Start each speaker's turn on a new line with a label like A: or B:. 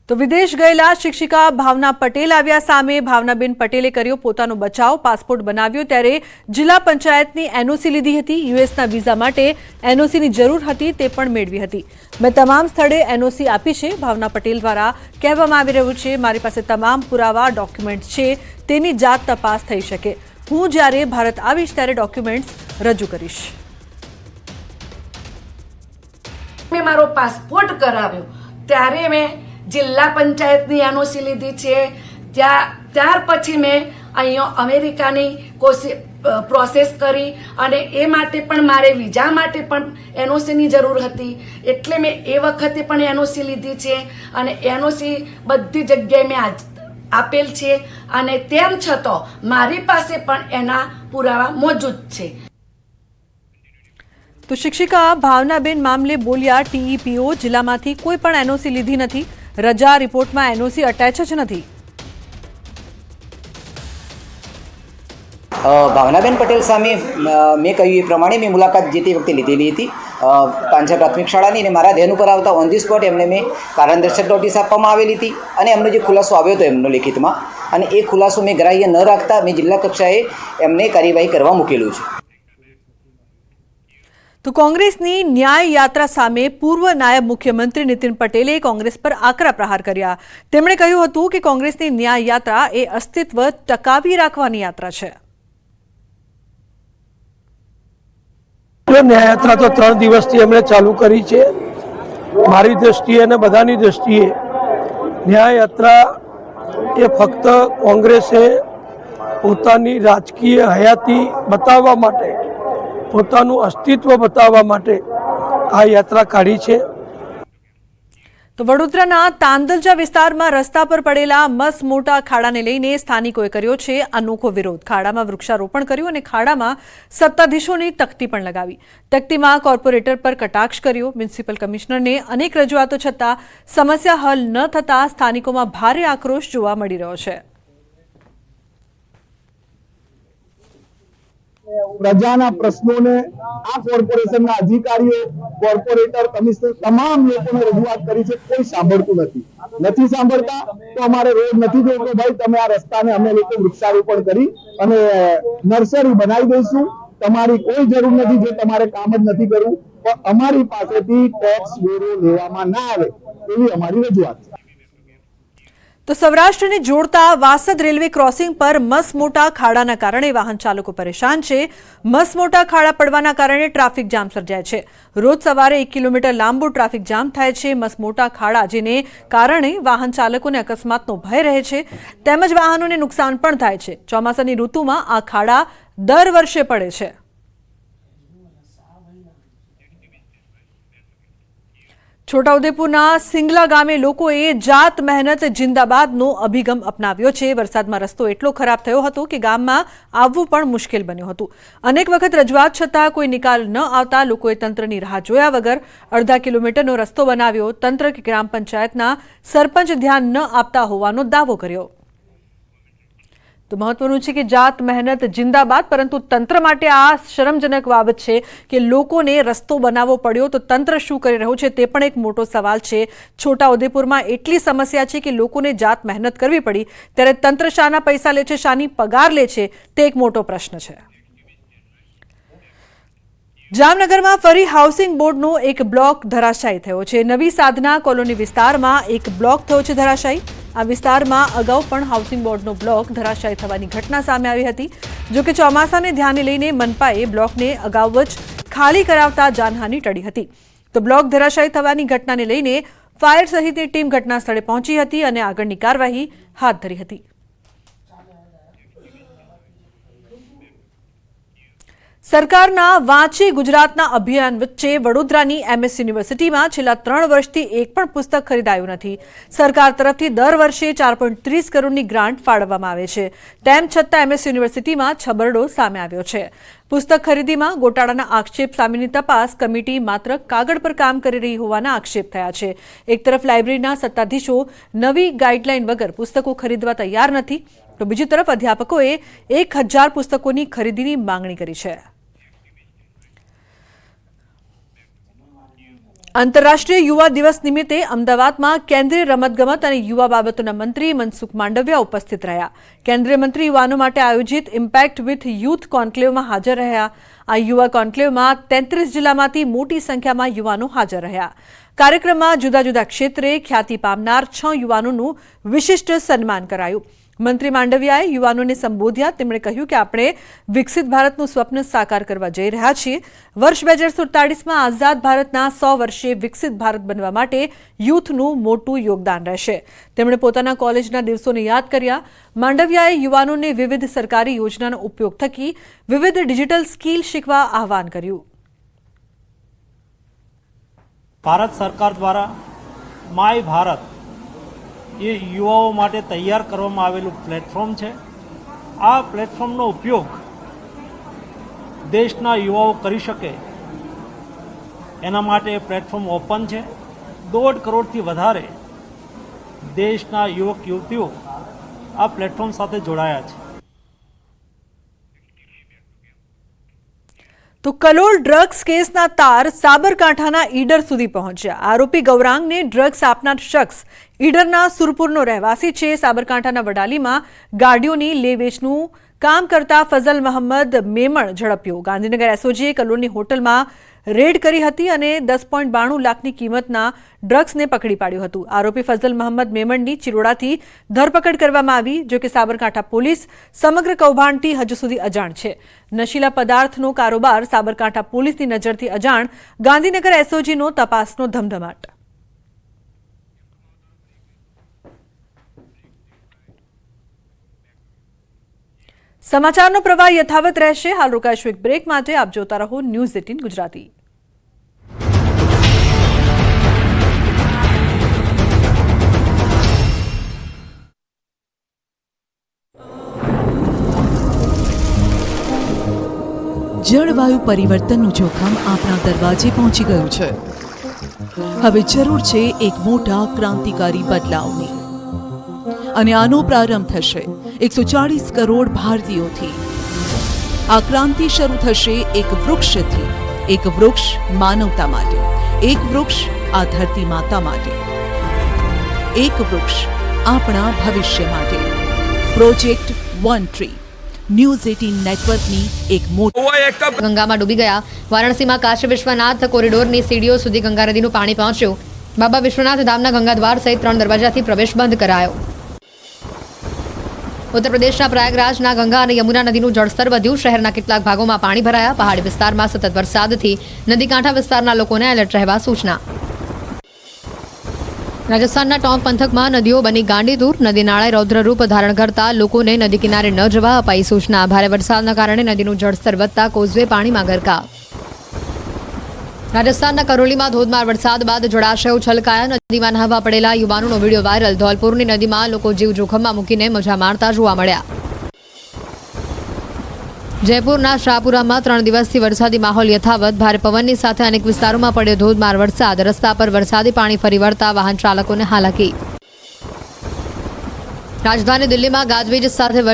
A: તો વિદેશ ગયેલા શિક્ષિકા ભાવના પટેલ આવ્યા સામે। ભાવનાબેન પટેલે કર્યો પોતાનો બચાવ। પાસપોર્ટ બનાવ્યો ત્યારે જિલ્લા પંચાયતની એનઓસી લીધી હતી। યુએસના વિઝા માટે એનઓસીની જરૂર હતી તે પણ મેળવી હતી। મેં તમામ સ્થળે એનઓસી આપી છે। ભાવના પટેલ દ્વારા કહેવામાં આવી રહ્યું છે મારી પાસે તમામ પુરાવા ડોક્યુમેન્ટ્સ છે, તેની જાત તપાસ થઈ શકે। હું જ્યારે ભારત આવીશ ત્યારે ડોક્યુમેન્ટ્સ રજૂ કરીશ।
B: મેં મારો પાસપોર્ટ કરાવ્યો ત્યારે મેં જિલ્લા પંચાયતની એનઓસી લીધી છે। ત્યાર પછી મેં અહીંયા અમેરિકાની પ્રોસેસ કરી અને એ માટે પણ મારે વિઝા માટે પણ એનઓસીની જરૂર હતી, એટલે મેં એ વખતે પણ એનઓસી લીધી છે અને એનઓસી બધી જગ્યાએ મેં આપેલ છે અને તેમ છતાં મારી પાસે પણ એના પુરાવા મોજૂદ છે।
A: તો શિક્ષિકા ભાવનાબેન મામલે બોલ્યા ટીઈપીઓ જિલ્લામાંથી કોઈ પણ એનઓસી લીધી નથી। રજા રિપોર્ટમાં એનઓસી અટેચ જ નથી।
C: ભાવનાબેન પટેલ સામે મેં કહ્યું એ પ્રમાણે મેં મુલાકાત જે તે વખતે લીધેલી હતી પાંચા પ્રાથમિક શાળાની, અને મારા ધ્યાન ઉપર આવતા ઓન ધી સ્પોટ એમને મેં કારણદર્શક નોટિસ આપવામાં આવેલી હતી અને એમનો જે ખુલાસો આવ્યો હતો એમનો લેખિતમાં, અને એ ખુલાસો મેં ગ્રાહ્ય ન રાખતા મેં જિલ્લા કક્ષાએ એમને કાર્યવાહી કરવા મૂકેલું છે।
A: તો કોંગ્રેસની ન્યાય યાત્રા સામે પૂર્વ નાયબ મુખ્યમંત્રી નીતિન પટેલે કોંગ્રેસ પર આકરા પ્રહાર કર્યા। તેમણે કહ્યું હતું કે કોંગ્રેસની ન્યાય યાત્રા એ અસ્તિત્વ ટકાવી રાખવાની યાત્રા છે।
D: ન્યાય યાત્રા તો 3 દિવસથી એમણે ચાલુ કરી છે। મારી દ્રષ્ટિએ અને બધાની દ્રષ્ટિએ ન્યાય યાત્રા એ ફક્ત કોંગ્રેસે પોતાની રાજકીય હયાતી બતાવવા માટે, પોતાનું અસ્તિત્વ બતાવવા માટે આ યાત્રા કાઢી છે।
A: તો વડોદરાના તાંદલજા વિસ્તારમાં રસ્તા પર પડેલા મસમોટા ખાડાને લઈને સ્થાનિકોએ કર્યો છે અનોખો વિરોધ। ખાડામાં વૃક્ષારોપણ કર્યું અને ખાડામાં સત્તાધીશોની તકતી પણ લગાવી। તકતીમાં કોર્પોરેટર પર કટાક્ષ કર્યો। મ્યુનિસિપલ કમિશનરને અનેક રજૂઆતો છતાં સમસ્યા હલ ન થતાં સ્થાનિકોમાં ભારે આક્રોશ જોવા મળી રહ્યો છે।
E: પ્રજાના પ્રશ્નોને આ કોર્પોરેશનના અધિકારીઓ, કોર્પોરેટર, કમિશનર તમામ લોકોને રજૂઆત કરી છે, કોઈ સાંભળતું નથી સાંભળતા તો અમારે રોડ નથી જોતો, ભાઈ તમે આ રસ્તાને અમે લોકો વૃક્ષારોપણ કરી અને નર્સરી બનાવી દઈશું, તમારી કોઈ જરૂર નથી, જો તમારે કામ જ નથી કરવું પણ અમારી પાસેથી ટેક્સ વેરો લેવામાં ના આવે એવી અમારી રજૂઆત છે।
A: તો સૌરાષ્ટ્રને જોડતા વાસદ રેલવે ક્રોસિંગ પર મસમોટા ખાડાના કારણે વાહન ચાલકો પરેશાન છે। મસમોટા ખાડા પડવાના કારણે ટ્રાફિક જામ સર્જાય છે। રોજ સવારે 1 કિલોમીટર લાંબુ ટ્રાફિક જામ થાય છે। મસમોટા ખાડા જેને કારણે વાહન ચાલકોને અકસ્માતનો ભય રહે છે, તેમજ વાહનોને નુકસાન પણ થાય છે। ચોમાસાની ઋતુમાં આ ખાડા દર વર્ષે પડે છે। છોટાઉદેપુરના સિંગલા ગામે લોકોએ જાત મહેનત જિંદાબાદનો અભિગમ અપનાવ્યો છે। વરસાદમાં રસ્તો એટલો ખરાબ થયો હતો કે ગામમાં આવવું પણ મુશ્કેલ બન્યું હતું। અનેક વખત રજૂઆત છતાં કોઈ નિકાલ ન આવતા લોકોએ તંત્રની રાહ જોયા વગર અડધા કિલોમીટરનો રસ્તો બનાવ્યો। તંત્ર કે ગ્રામ પંચાયતના સરપંચ ધ્યાન ન આપતા હોવાનો દાવો કર્યો। તો મહત્વનું છે કે જાત મહેનત જિંદાબાદ, પરંતુ તંત્ર માટે આ શરમજનક બાબત છે કે લોકોને રસ્તો બનાવવો પડ્યો, તો તંત્ર શું કરી રહ્યું છે તે પણ એક મોટો સવાલ છે। છોટાઉદેપુરમાં એટલી સમસ્યા છે કે લોકોને જાત મહેનત કરવી પડી ત્યારે તંત્ર શાના પૈસા લે છે, શાની પગાર લે છે તે એક મોટો પ્રશ્ન છે। જામનગરમાં ફરી હાઉસિંગ બોર્ડનો એક બ્લોક ધરાશાયી થયો છે। નવી સાધના કોલોની વિસ્તારમાં એક બ્લોક થયો છે ધરાશાયી। આ વિસ્તારમાં અગાઉ પણ હાઉસિંગ બોર્ડનો બ્લોક ધરાશાયી થવાની ઘટના સામે આવી હતી। જોકે ચોમાસાને ધ્યાને લઈને મનપાએ બ્લોકને અગાઉ જ ખાલી કરાવતા જાનહાનિ ટળી હતી। તો બ્લોક ધરાશાયી થવાની ઘટનાને લઈને ફાયર સહિતની ટીમ ઘટના સ્થળે પહોંચી હતી અને આગળની કાર્યવાહી હાથ ધરી હતી। સરકારના વાંચે ગુજરાતના અભિયાન વચ્ચે વડોદરાની એમએસ યુનિવર્સિટીમાં છેલ્લા 3 વર્ષથી એક પણ પુસ્તક ખરીદાયું નથી। સરકાર તરફથી દર વર્ષે 4.30 કરોડની ગ્રાન્ટ ફાળવવામાં આવે છે, તેમ છતાં એમએસ યુનિવર્સિટીમાં છબરડો સામે આવ્યો છે। પુસ્તક ખરીદીમાં ગોટાળાના આક્ષેપ સામેની તપાસ કમિટી માત્ર કાગળ પર કામ કરી રહી હોવાના આક્ષેપ થયા છે। એક તરફ લાઇબ્રેરીના સત્તાધીશો નવી ગાઈડલાઈન વગર પુસ્તકો ખરીદવા તૈયાર નથી, તો બીજી તરફ અધ્યાપકોએ 1000 પુસ્તકોની ખરીદીની માંગણી કરી છે। આંતરરાષ્ટ્રીય યુવા દિવસ નિમિત્તે અમદાવાદમાં કેન્દ્રીય રમતગમત અને યુવા બાબતોના મંત્રી મનસુખ માંડવિયા ઉપસ્થિત રહ્યા. કેન્દ્રીય મંત્રી યુવાનો માટે આયોજિત ઇમ્પેક્ટ વિથ યુથ કોન્ક્લેવમાં હાજર રહ્યા. આ યુવા કોન્ક્લેવમાં 33 જિલ્લામાંથી મોટી સંખ્યામાં યુવાનો હાજર રહ્યા. કાર્યક્રમમાં જુદા જુદા ક્ષેત્રે ખ્યાતિ પામનાર 6 યુવાનોનું વિશિષ્ટ સન્માન કરાયું. મંત્રી માંડવિયાએ યુવાનોને સંબોધ્યા. તેમણે કહ્યું કે આપણે વિકસિત ભારતનું સ્વપ્ન સાકાર કરવા જઈ રહ્યા છીએ. વર્ષ 2047માં આઝાદ ભારતના 100 વર્ષે વિકસિત ભારત બનવા માટે યુથનું મોટું યોગદાન રહેશે. તેમણે પોતાના કોલેજના દિવસોને યાદ કર્યા. માંડવિયાએ યુવાનોને વિવિધ સરકારી યોજનાનો ઉપયોગ થકી વિવિધ ડિજિટલ સ્કિલ શીખવા આહવાન કર્યું.
F: ભારત સરકાર દ્વારા માય ભારત એ યુવાઓ માટે તૈયાર કરવામાં આવેલું પ્લેટફોર્મ છે. આ પ્લેટફોર્મનો ઉપયોગ દેશના યુવાઓ કરી શકે એના માટે એ પ્લેટફોર્મ ઓપન છે. 1.5 કરોડથી વધારે દેશના યુવક યુવતીઓ આ પ્લેટફોર્મ સાથે જોડાયા છે.
A: તો કલોલ ડ્રગ્સ કેસના તાર સાબરકાંઠાના ઈડર સુધી પહોંચ્યા. આરોપી ગૌરાંગને ડ્રગ્સ આપનાર શખ્સ ઈડરના સુરપુરનો રહેવાસી છે. સાબરકાંઠાના વડાલીમાં ગાડીઓની લે વેચનું કામ કરતા ફઝલ મહંમદ મેમણ ઝડપ્યો. ગાંધીનગર એસઓજીએ કલોલની હોટલમાં રેડ કરી હતી અને 10.92 લાખની કિંમતના ડ્રગ્સને પકડી પાડ્યું હતું. આરોપી ફઝલ મહંમદ મેમણની ચિરોડાથી ધરપકડ કરવામાં આવી. જો કે સાબરકાંઠા પોલીસ સમગ્ર કૌભાંડથી હજુ સુધી અજાણ છે. નશીલા પદાર્થનો કારોબાર સાબરકાંઠા પોલીસની નજરથી અજાણ. ગાંધીનગર એસઓજીનો તપાસનો ધમધમાટ. સમાચારનો પ્રવાહ યથાવત રહેશે. હાલ રોકાઈશું એક બ્રેક માટે. આપ જોતા રહો ન્યૂઝ 18 ગુજરાતી.
G: જળવાયુ પરિવર્તનનું જોખમ આપણા દરવાજે પહોંચી ગયું છે. હવે જરૂર છે એક મોટા ક્રાંતિકારી બદલાવની અને આનો પ્રારંભ થશે 140 કરોડ ભારતીયોથી. આ ક્રાંતિ શરૂ થશે એક વૃક્ષથી. એક વૃક્ષ માનવતા માટે, એક વૃક્ષ આ ધરતી માતા માટે, એક વૃક્ષ આપણા ભવિષ્ય માટે. પ્રોજેક્ટ વન ટ્રી ન્યૂઝ 18 નેટવર્કની એક મોટી.
H: ગંગામાં ડૂબી ગયા. વારાણસીમાં કાશી વિશ્વનાથ કોરિડોરની સીડીઓ સુધી ગંગા નદીનું પાણી પહોંચ્યું. બાબા વિશ્વનાથ ધામના ગંગા દ્વાર સહિત 3 દરવાજાથી પ્રવેશ બંધ કરાયો. ઉત્તર પ્રદેશના પ્રયાગરાજના ગંગા અને યમુના નદીનું જળસ્તર વધ્યું. શહેરના કેટલાક ભાગોમાં પાણી ભરાયા. પહાડી વિસ્તારમાં સતત વરસાદથી નદી કાંઠા વિસ્તારના લોકોને એલર્ટ રહેવા સૂચના. રાજસ્થાનના ટોંક પંથકમાં નદીઓ બની ગાંડીતુર. નદી નાળાએ રૌદ્ર રૂપ ધારણ કરતા લોકોને નદી કિનારે ન જવા અપાઈ સૂચના. ભારે વરસાદના કારણે નદીનું જળસ્તર વધતા કોઝવે પાણીમાં ગરકાવ. રાજસ્થાનના કરોલીમાં ધોધમાર વરસાદ બાદ જળાશયો છલકાયા. નદીમાં નહાવા પડેલા યુવાનોનો વિડીયો વાયરલ. ધોલપુરની નદીમાં લોકો જીવ જોખમમાં મૂકીને મજા માણતા જોવા મળ્યા. જયપુરના શાહપુરામાં 3 દિવસથી વરસાદી માહોલ યથાવત. ભારે પવનની સાથે અનેક વિસ્તારોમાં પડ્યો ધોધમાર વરસાદ. રસ્તા પર વરસાદી પાણી ફરી વળતા વાહન ચાલકોને હાલાકી. રાજધાની દિલ્હીમાં ગાજવીજ સાથે